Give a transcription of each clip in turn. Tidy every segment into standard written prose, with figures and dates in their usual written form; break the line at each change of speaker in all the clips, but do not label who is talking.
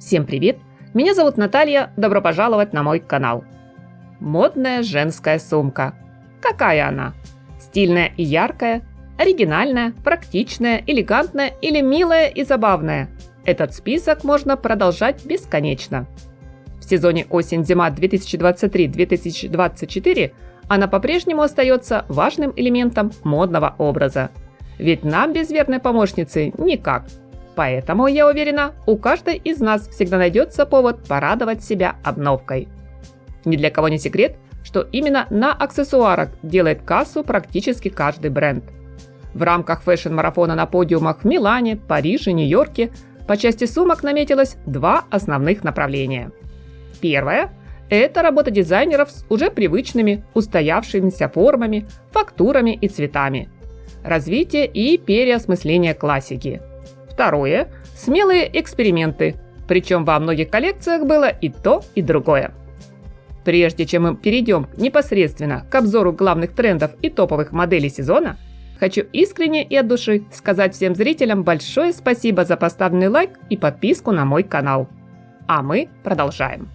Всем привет! Меня зовут Наталья, добро пожаловать на мой канал. Модная женская сумка. Какая она? Стильная и яркая, оригинальная, практичная, элегантная или милая и забавная? Этот список можно продолжать бесконечно. В сезоне осень-зима 2023-2024 она по-прежнему остается важным элементом модного образа. Ведь нам без верной помощницы никак. Поэтому, я уверена, у каждой из нас всегда найдется повод порадовать себя обновкой. Ни для кого не секрет, что именно на аксессуарах делает кассу практически каждый бренд. В рамках фэшн-марафона на подиумах в Милане, Париже, Нью-Йорке по части сумок наметилось два основных направления. Первое – это работа дизайнеров с уже привычными, устоявшимися формами, фактурами и цветами. Развитие и переосмысление классики. Второе – смелые эксперименты, причем во многих коллекциях было и то, и другое. Прежде чем мы перейдем непосредственно к обзору главных трендов и топовых моделей сезона, хочу искренне и от души сказать всем зрителям большое спасибо за поставленный лайк и подписку на мой канал. А мы продолжаем.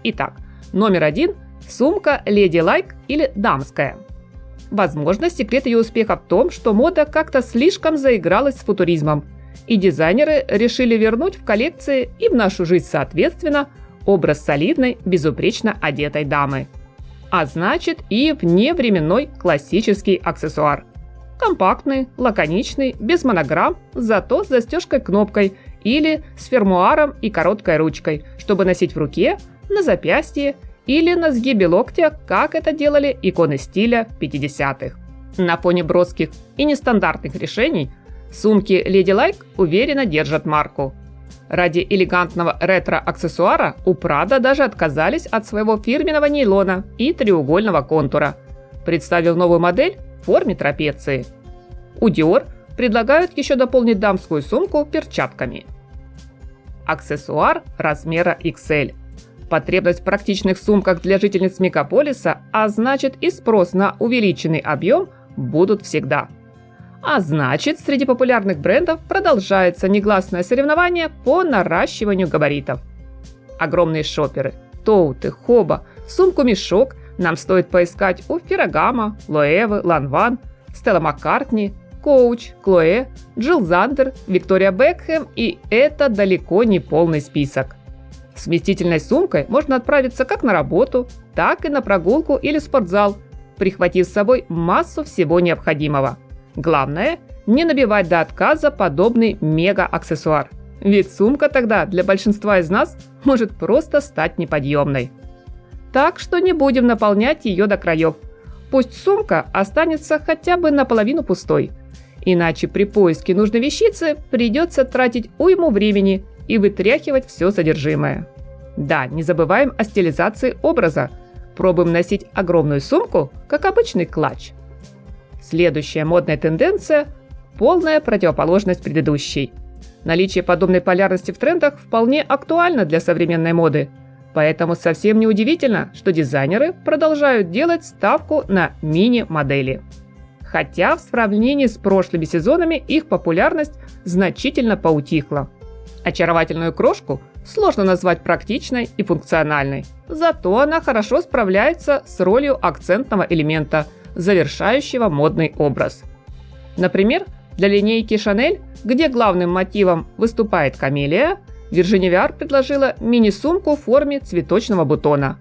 Итак, номер 1 – сумка Lady Like или дамская. Возможно, секрет ее успеха в том, что мода как-то слишком заигралась с футуризмом, и дизайнеры решили вернуть в коллекции и в нашу жизнь соответственно образ солидной, безупречно одетой дамы. А значит и вневременной классический аксессуар. Компактный, лаконичный, без монограмм, зато с застежкой-кнопкой или с фермуаром и короткой ручкой, чтобы носить в руке, на запястье или на сгибе локтя, как это делали иконы стиля в 50-х. На фоне броских и нестандартных решений сумки Lady Like уверенно держат марку. Ради элегантного ретро-аксессуара у Prada даже отказались от своего фирменного нейлона и треугольного контура, представив новую модель в форме трапеции. У Dior предлагают еще дополнить дамскую сумку перчатками. Аксессуар размера XL. Потребность в практичных сумках для жительниц мегаполиса, а значит и спрос на увеличенный объем будут всегда. А значит, среди популярных брендов продолжается негласное соревнование по наращиванию габаритов. Огромные шоперы, тоуты, хоба, сумку-мешок нам стоит поискать у Ferragamo, Loewe, Lanvin, Stella McCartney, Coach, Chloé, Jill Zander, Victoria Beckham, и это далеко не полный список. С вместительной сумкой можно отправиться как на работу, так и на прогулку или спортзал, прихватив с собой массу всего необходимого. Главное – не набивать до отказа подобный мега-аксессуар, ведь сумка тогда для большинства из нас может просто стать неподъемной. Так что не будем наполнять ее до краев. Пусть сумка останется хотя бы наполовину пустой. Иначе при поиске нужной вещицы придется тратить уйму времени и вытряхивать все содержимое. Да, не забываем о стилизации образа. Пробуем носить огромную сумку, как обычный клатч. Следующая модная тенденция – полная противоположность предыдущей. Наличие подобной полярности в трендах вполне актуально для современной моды, поэтому совсем не удивительно, что дизайнеры продолжают делать ставку на мини-модели. Хотя в сравнении с прошлыми сезонами их популярность значительно поутихла. Очаровательную крошку сложно назвать практичной и функциональной, зато она хорошо справляется с ролью акцентного элемента, завершающего модный образ. Например, для линейки Chanel, где главным мотивом выступает камелия, Virginia Viard предложила мини-сумку в форме цветочного бутона.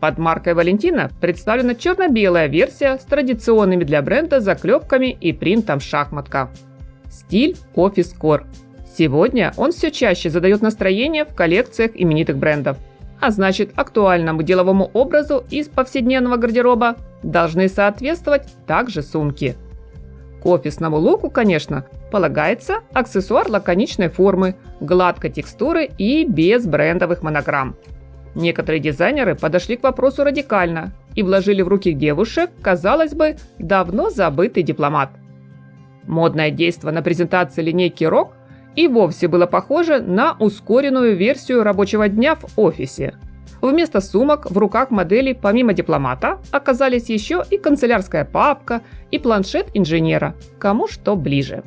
Под маркой Valentino представлена черно-белая версия с традиционными для бренда заклепками и принтом шахматка. Стиль офис-кор. Сегодня он все чаще задает настроение в коллекциях именитых брендов. А значит, актуальному деловому образу из повседневного гардероба должны соответствовать также сумки. К офисному луку, конечно, полагается аксессуар лаконичной формы, гладкой текстуры и без брендовых монограмм. Некоторые дизайнеры подошли к вопросу радикально и вложили в руки девушек, казалось бы, давно забытый дипломат. Модное действо на презентации линейки Rock и вовсе было похоже на ускоренную версию рабочего дня в офисе. Вместо сумок в руках моделей помимо дипломата оказались еще и канцелярская папка, и планшет инженера, кому что ближе.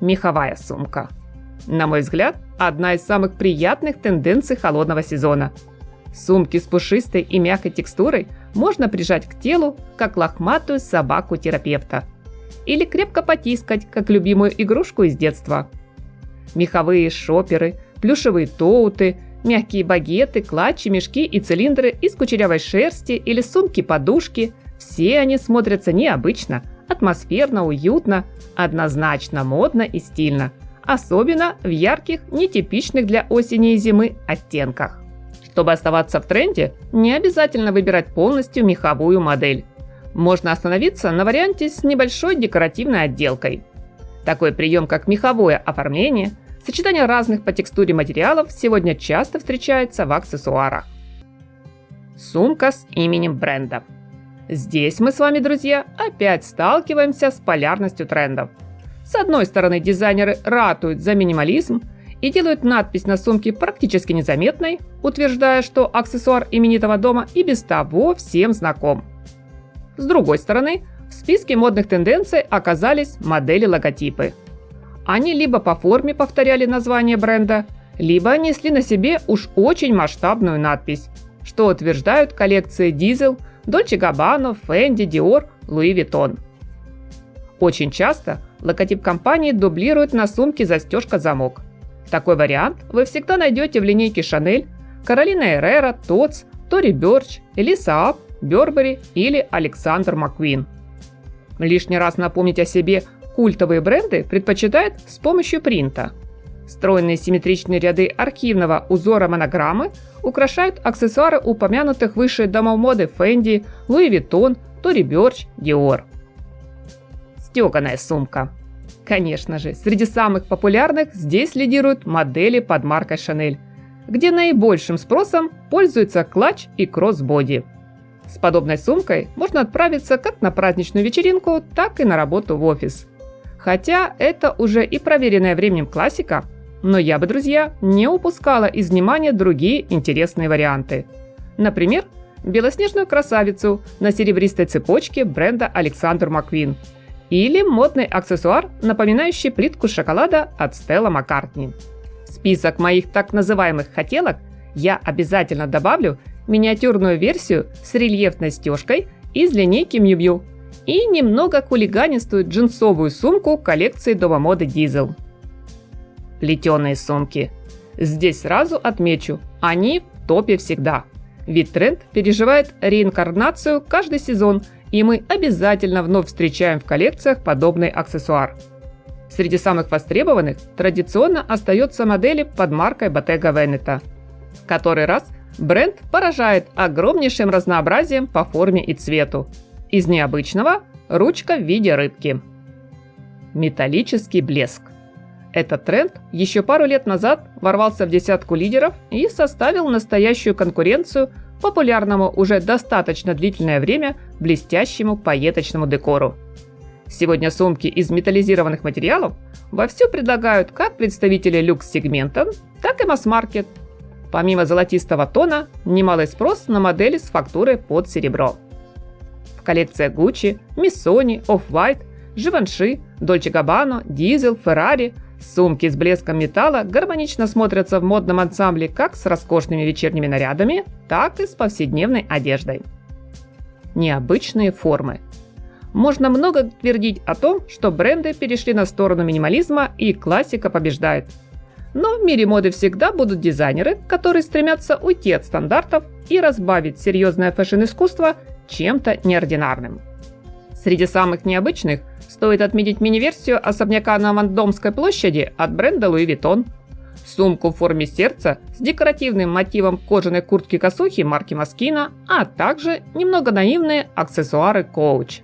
Меховая сумка. На мой взгляд, одна из самых приятных тенденций холодного сезона. Сумки с пушистой и мягкой текстурой можно прижать к телу, как лохматую собаку терапевта. Или крепко потискать, как любимую игрушку из детства. Меховые шоперы, плюшевые тоуты, мягкие багеты, клатчи, мешки и цилиндры из кучерявой шерсти или сумки-подушки – все они смотрятся необычно, атмосферно, уютно, однозначно модно и стильно, особенно в ярких, нетипичных для осени и зимы оттенках. Чтобы оставаться в тренде, не обязательно выбирать полностью меховую модель. Можно остановиться на варианте с небольшой декоративной отделкой. Такой прием, как меховое оформление, сочетание разных по текстуре материалов сегодня часто встречается в аксессуарах. Сумка с именем бренда. Здесь мы с вами, друзья, опять сталкиваемся с полярностью трендов. С одной стороны, дизайнеры ратуют за минимализм и делают надпись на сумке практически незаметной, утверждая, что аксессуар именитого дома и без того всем знаком. С другой стороны, в списке модных тенденций оказались модели-логотипы. Они либо по форме повторяли название бренда, либо несли на себе уж очень масштабную надпись, что утверждают коллекции Diesel, Dolce Gabbana, Fendi, Dior, Louis Vuitton. Очень часто логотип компании дублирует на сумке застежка-замок. Такой вариант вы всегда найдете в линейке Chanel, Carolina Herrera, Tod's, Tory Burch, Elisa Up, Burberry или Alexander McQueen. Лишний раз напомнить о себе культовые бренды предпочитают с помощью принта. Стройные симметричные ряды архивного узора монограммы украшают аксессуары упомянутых выше домов моды Fendi, Louis Vuitton, Tory Burch, Dior. Стеганая сумка. Конечно же, среди самых популярных здесь лидируют модели под маркой Chanel, где наибольшим спросом пользуются клатч и кроссбоди. С подобной сумкой можно отправиться как на праздничную вечеринку, так и на работу в офис. Хотя это уже и проверенная временем классика, но я бы, друзья, не упускала из внимания другие интересные варианты. Например, белоснежную красавицу на серебристой цепочке бренда Alexander McQueen или модный аксессуар, напоминающий плитку шоколада от Stella McCartney. В список моих так называемых хотелок я обязательно добавлю миниатюрную версию с рельефной стежкой из линейки Miu Miu и немного хулиганистую джинсовую сумку коллекции дома моды Diesel. Плетеные сумки. Здесь сразу отмечу, они в топе всегда. Ведь тренд переживает реинкарнацию каждый сезон, и мы обязательно вновь встречаем в коллекциях подобный аксессуар. Среди самых востребованных традиционно остаются модели под маркой Bottega Veneta. В который раз бренд поражает огромнейшим разнообразием по форме и цвету. Из необычного – ручка в виде рыбки. Металлический блеск. Этот тренд еще пару лет назад ворвался в десятку лидеров и составил настоящую конкуренцию популярному уже достаточно длительное время блестящему пайеточному декору. Сегодня сумки из металлизированных материалов вовсю предлагают как представители люкс-сегмента, так и масс-маркет. Помимо золотистого тона, немалый спрос на модели с фактурой под серебро. В коллекциях Gucci, Missoni, Off-White, Givenchy, Dolce Gabbana, Diesel, Ferrari сумки с блеском металла гармонично смотрятся в модном ансамбле как с роскошными вечерними нарядами, так и с повседневной одеждой. Необычные формы. Можно много твердить о том, что бренды перешли на сторону минимализма и классика побеждает. Но в мире моды всегда будут дизайнеры, которые стремятся уйти от стандартов и разбавить серьезное фэшн-искусство чем-то неординарным. Среди самых необычных стоит отметить мини-версию особняка на Вандомской площади от бренда Louis Vuitton, сумку в форме сердца с декоративным мотивом кожаной куртки-косухи марки Moschino, а также немного наивные аксессуары Coach.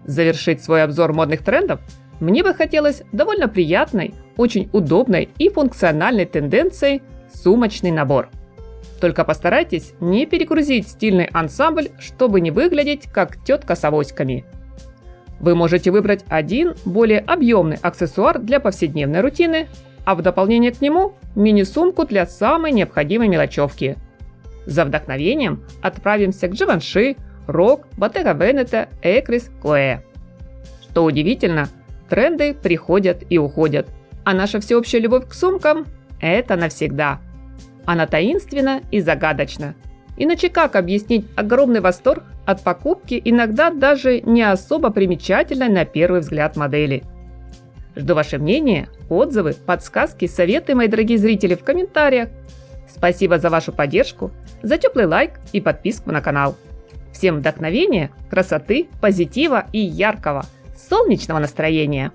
Завершить свой обзор модных трендов мне бы хотелось довольно приятной, очень удобной и функциональной тенденцией сумочный набор. Только постарайтесь не перегрузить стильный ансамбль, чтобы не выглядеть как тетка с авоськами. Вы можете выбрать один более объемный аксессуар для повседневной рутины, а в дополнение к нему мини-сумку для самой необходимой мелочевки. За вдохновением отправимся к Givenchy, Rock, Bottega Veneta, Ecris, Chloé. Что удивительно, тренды приходят и уходят, а наша всеобщая любовь к сумкам – это навсегда. Она таинственна и загадочна. Иначе как объяснить огромный восторг от покупки иногда даже не особо примечательной на первый взгляд модели? Жду ваше мнение, отзывы, подсказки, советы, мои дорогие зрители, в комментариях. Спасибо за вашу поддержку, за теплый лайк и подписку на канал. Всем вдохновения, красоты, позитива и яркого, солнечного настроения!